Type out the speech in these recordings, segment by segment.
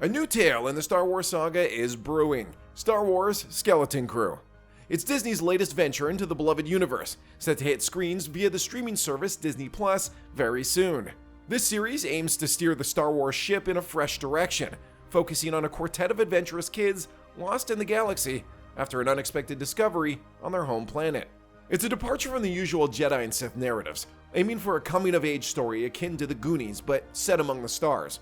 A new tale in the Star Wars saga is brewing. Star Wars Skeleton Crew. It's Disney's latest venture into the beloved universe, set to hit screens via the streaming service Disney Plus very soon. This series aims to steer the Star Wars ship in a fresh direction, focusing on a quartet of adventurous kids lost in the galaxy after an unexpected discovery on their home planet. It's a departure from the usual Jedi and Sith narratives, aiming for a coming-of-age story akin to the Goonies but set among the stars.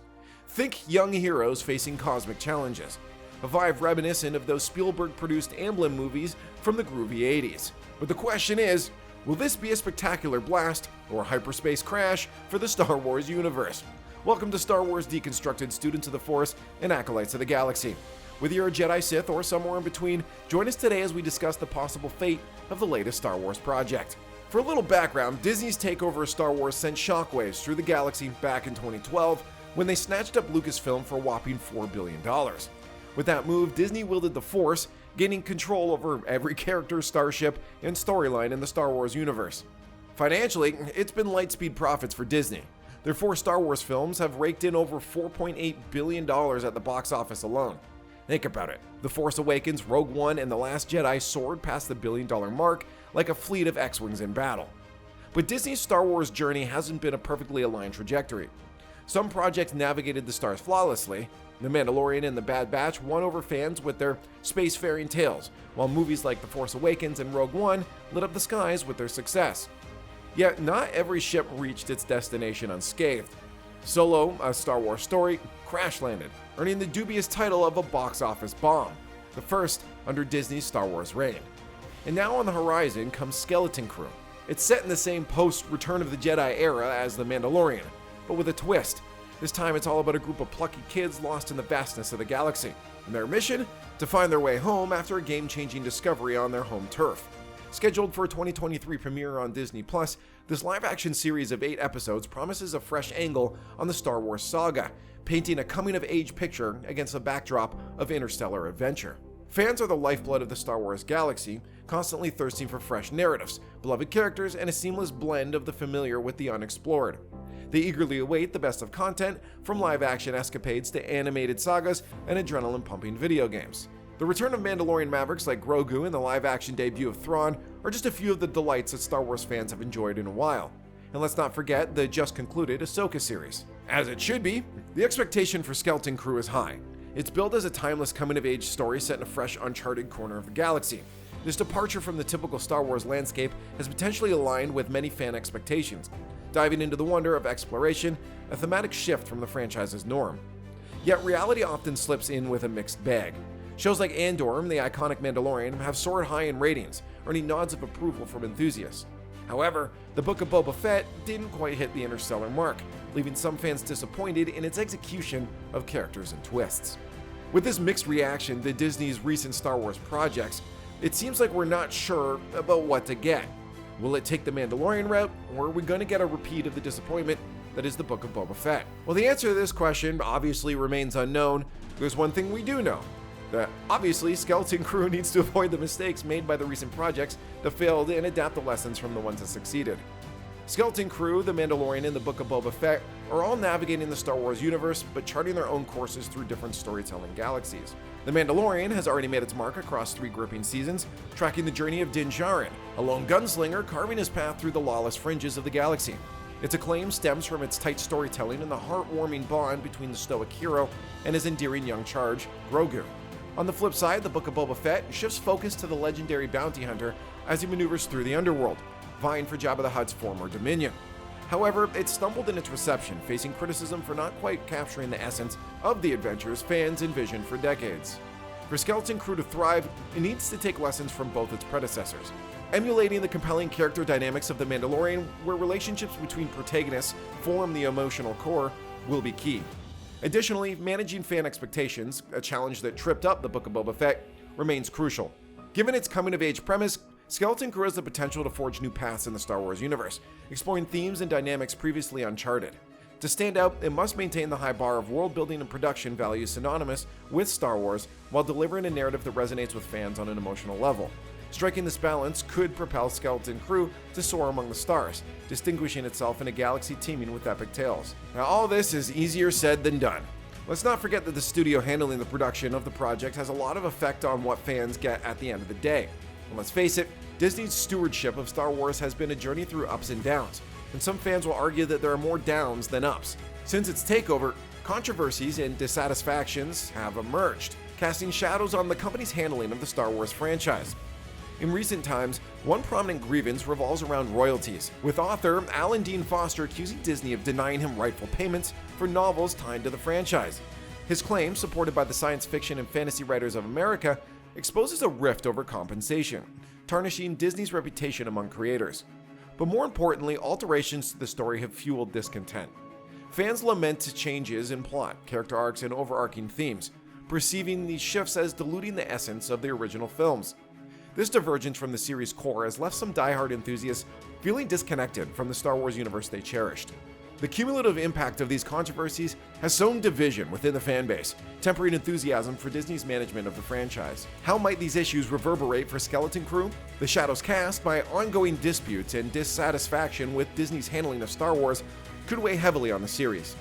Think young heroes facing cosmic challenges, a vibe reminiscent of those Spielberg-produced Amblin movies from the groovy 80s. But the question is, will this be a spectacular blast or a hyperspace crash for the Star Wars universe? Welcome to Star Wars Deconstructed, students of the Force and acolytes of the galaxy. Whether you're a Jedi, Sith, or somewhere in between, join us today as we discuss the possible fate of the latest Star Wars project. For a little background, Disney's takeover of Star Wars sent shockwaves through the galaxy back in 2012 when they snatched up Lucasfilm for a whopping $4 billion. With that move, Disney wielded the Force, gaining control over every character, starship, and storyline in the Star Wars universe. Financially, it's been lightspeed profits for Disney. Their 4 Star Wars films have raked in over $4.8 billion at the box office alone. Think about it. The Force Awakens, Rogue One, and The Last Jedi soared past the billion-dollar mark like a fleet of X-Wings in battle. But Disney's Star Wars journey hasn't been a perfectly aligned trajectory. Some projects navigated the stars flawlessly. The Mandalorian and The Bad Batch won over fans with their spacefaring tales, while movies like The Force Awakens and Rogue One lit up the skies with their success. Yet not every ship reached its destination unscathed. Solo, a Star Wars story, crash-landed, earning the dubious title of a box office bomb, the first under Disney's Star Wars reign. And now on the horizon comes Skeleton Crew. It's set in the same post-Return of the Jedi era as The Mandalorian, but with a twist. This time it's all about a group of plucky kids lost in the vastness of the galaxy, and their mission? To find their way home after a game-changing discovery on their home turf. Scheduled for a 2023 premiere on Disney Plus, this live-action series of 8 episodes promises a fresh angle on the Star Wars saga, painting a coming-of-age picture against a backdrop of interstellar adventure. Fans are the lifeblood of the Star Wars galaxy, constantly thirsting for fresh narratives, beloved characters, and a seamless blend of the familiar with the unexplored. They eagerly await the best of content, from live-action escapades to animated sagas and adrenaline-pumping video games. The return of Mandalorian Mavericks like Grogu and the live-action debut of Thrawn are just a few of the delights that Star Wars fans have enjoyed in a while. And let's not forget the just-concluded Ahsoka series. As it should be, the expectation for Skeleton Crew is high. It's billed as a timeless coming-of-age story set in a fresh, uncharted corner of the galaxy. This departure from the typical Star Wars landscape has potentially aligned with many fan expectations, diving into the wonder of exploration, a thematic shift from the franchise's norm. Yet reality often slips in with a mixed bag. Shows like Andor and the iconic Mandalorian have soared high in ratings, earning nods of approval from enthusiasts. However, the Book of Boba Fett didn't quite hit the interstellar mark, leaving some fans disappointed in its execution of characters and twists. With this mixed reaction to Disney's recent Star Wars projects, it seems like we're not sure about what to get. Will it take the Mandalorian route, or are we going to get a repeat of the disappointment that is the Book of Boba Fett? Well, the answer to this question obviously remains unknown. There's one thing we do know, that obviously Skeleton Crew needs to avoid the mistakes made by the recent projects that failed and adapt the lessons from the ones that succeeded. Skeleton Crew, The Mandalorian, and the Book of Boba Fett are all navigating the Star Wars universe, but charting their own courses through different storytelling galaxies. The Mandalorian has already made its mark across 3 gripping seasons, tracking the journey of Din Djarin, a lone gunslinger carving his path through the lawless fringes of the galaxy. Its acclaim stems from its tight storytelling and the heartwarming bond between the stoic hero and his endearing young charge, Grogu. On the flip side, the Book of Boba Fett shifts focus to the legendary bounty hunter as he maneuvers through the underworld, vying for Jabba the Hutt's former dominion. However, it stumbled in its reception, facing criticism for not quite capturing the essence of the adventures fans envisioned for decades. For Skeleton Crew to thrive, it needs to take lessons from both its predecessors, emulating the compelling character dynamics of The Mandalorian, where relationships between protagonists form the emotional core, will be key. Additionally, managing fan expectations, a challenge that tripped up the Book of Boba Fett, remains crucial. Given its coming-of-age premise, Skeleton Crew has the potential to forge new paths in the Star Wars universe, exploring themes and dynamics previously uncharted. To stand out, it must maintain the high bar of world building and production values synonymous with Star Wars, while delivering a narrative that resonates with fans on an emotional level. Striking this balance could propel Skeleton Crew to soar among the stars, distinguishing itself in a galaxy teeming with epic tales. Now, all this is easier said than done. Let's not forget that the studio handling the production of the project has a lot of effect on what fans get at the end of the day. And let's face it, Disney's stewardship of Star Wars has been a journey through ups and downs, and some fans will argue that there are more downs than ups. Since its takeover, controversies and dissatisfactions have emerged, casting shadows on the company's handling of the Star Wars franchise. In recent times, one prominent grievance revolves around royalties, with author Alan Dean Foster accusing Disney of denying him rightful payments for novels tied to the franchise. His claim, supported by the Science Fiction and Fantasy Writers of America, exposes a rift over compensation, tarnishing Disney's reputation among creators. But more importantly, alterations to the story have fueled discontent. Fans lament changes in plot, character arcs, and overarching themes, perceiving these shifts as diluting the essence of the original films. This divergence from the series' core has left some diehard enthusiasts feeling disconnected from the Star Wars universe they cherished. The cumulative impact of these controversies has sown division within the fanbase, tempering enthusiasm for Disney's management of the franchise. How might these issues reverberate for Skeleton Crew? The shadows cast by ongoing disputes and dissatisfaction with Disney's handling of Star Wars could weigh heavily on the series.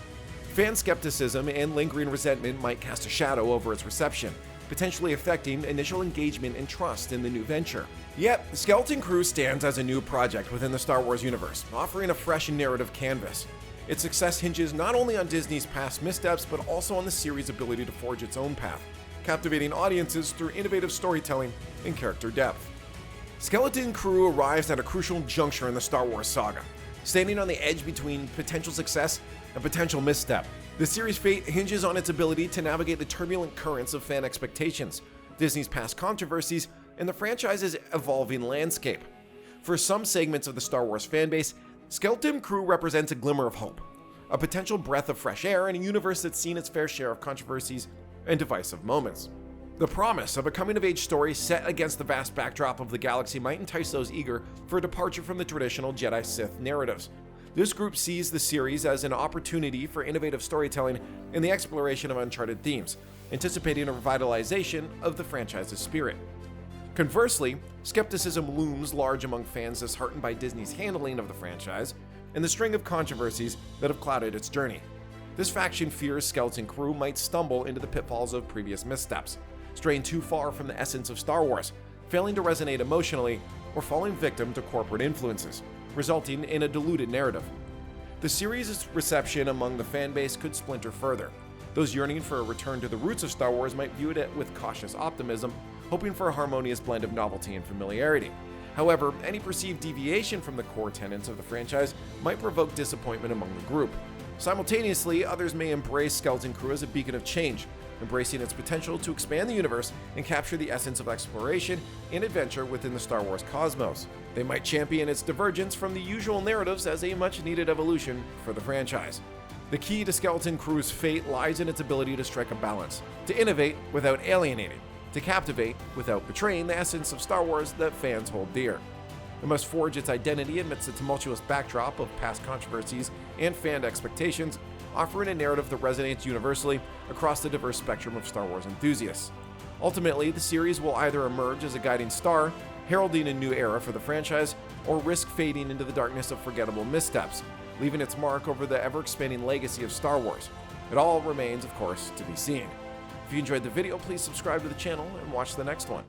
Fan skepticism and lingering resentment might cast a shadow over its reception, potentially affecting initial engagement and trust in the new venture. Yet, Skeleton Crew stands as a new project within the Star Wars universe, offering a fresh narrative canvas. Its success hinges not only on Disney's past missteps, but also on the series' ability to forge its own path, captivating audiences through innovative storytelling and character depth. Skeleton Crew arrives at a crucial juncture in the Star Wars saga, standing on the edge between potential success and potential misstep. The series' fate hinges on its ability to navigate the turbulent currents of fan expectations, Disney's past controversies, and the franchise's evolving landscape. For some segments of the Star Wars fanbase, Skeleton Crew represents a glimmer of hope, a potential breath of fresh air in a universe that's seen its fair share of controversies and divisive moments. The promise of a coming-of-age story set against the vast backdrop of the galaxy might entice those eager for a departure from the traditional Jedi-Sith narratives. This group sees the series as an opportunity for innovative storytelling and the exploration of uncharted themes, anticipating a revitalization of the franchise's spirit. Conversely, skepticism looms large among fans disheartened by Disney's handling of the franchise and the string of controversies that have clouded its journey. This faction fears Skeleton Crew might stumble into the pitfalls of previous missteps, straying too far from the essence of Star Wars, failing to resonate emotionally, or falling victim to corporate influences, resulting in a diluted narrative. The series' reception among the fanbase could splinter further. Those yearning for a return to the roots of Star Wars might view it with cautious optimism, hoping for a harmonious blend of novelty and familiarity. However, any perceived deviation from the core tenets of the franchise might provoke disappointment among the group. Simultaneously, others may embrace Skeleton Crew as a beacon of change, embracing its potential to expand the universe and capture the essence of exploration and adventure within the Star Wars cosmos. They might champion its divergence from the usual narratives as a much-needed evolution for the franchise. The key to Skeleton Crew's fate lies in its ability to strike a balance, to innovate without alienating, to captivate without betraying the essence of Star Wars that fans hold dear. It must forge its identity amidst the tumultuous backdrop of past controversies and fan expectations, offering a narrative that resonates universally across the diverse spectrum of Star Wars enthusiasts. Ultimately, the series will either emerge as a guiding star, heralding a new era for the franchise, or risk fading into the darkness of forgettable missteps, leaving its mark over the ever-expanding legacy of Star Wars. It all remains, of course, to be seen. If you enjoyed the video, please subscribe to the channel and watch the next one.